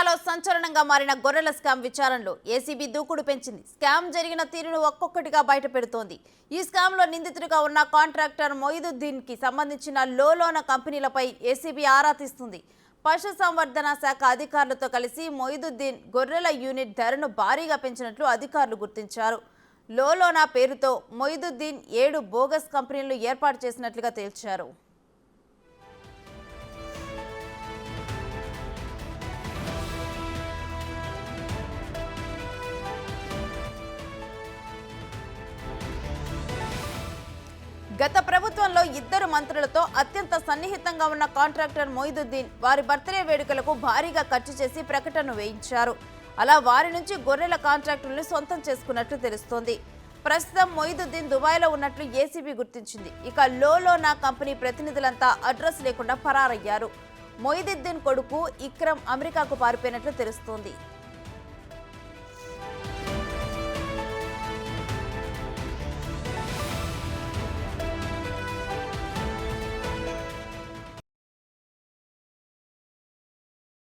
తెలంగాణలో సంచలనంగా మారిన గొర్రెల స్కామ్ విచారణలో ఏసీబీ దూకుడు పెంచింది. స్కామ్ జరిగిన తీరును ఒక్కొక్కటిగా బయటపెడుతోంది. ఈ స్కామ్లో నిందితుడిగా ఉన్న కాంట్రాక్టర్ మొయిదుద్దీన్ కి సంబంధించిన లోలోన కంపెనీలపై ఏసీబీ ఆరా తీస్తుంది. పశుసంవర్ధన శాఖ అధికారులతో కలిసి మొయిదుద్దీన్ గొర్రెల యూనిట్ ధరను భారీగా పెంచినట్లు అధికారులు గుర్తించారు. లోలోనా పేరుతో మొయిదుద్దీన్ 7 బోగస్ కంపెనీలను ఏర్పాటు చేసినట్లుగా తేల్చారు. గత ప్రభుత్వంలో 2 మంత్రులతో అత్యంత సన్నిహితంగా ఉన్న కాంట్రాక్టర్ మొయిదుద్దీన్ వారి బర్త్డే వేడుకలకు భారీగా ఖర్చు చేసి ప్రకటన వేయించారు. అలా వారి నుంచి గొర్రెల కాంట్రాక్టులను సొంతం చేసుకున్నట్లు తెలుస్తోంది. ప్రస్తుతం మొయిదుద్దీన్ దుబాయ్లో ఉన్నట్లు ఏసీబీ గుర్తించింది. ఇక లోలోనా కంపెనీ ప్రతినిధులంతా అడ్రస్ లేకుండా పరారయ్యారు. మొయిదుద్దీన్ కొడుకు ఇక్రమ్ అమెరికాకు పారిపోయినట్లు తెలుస్తోంది.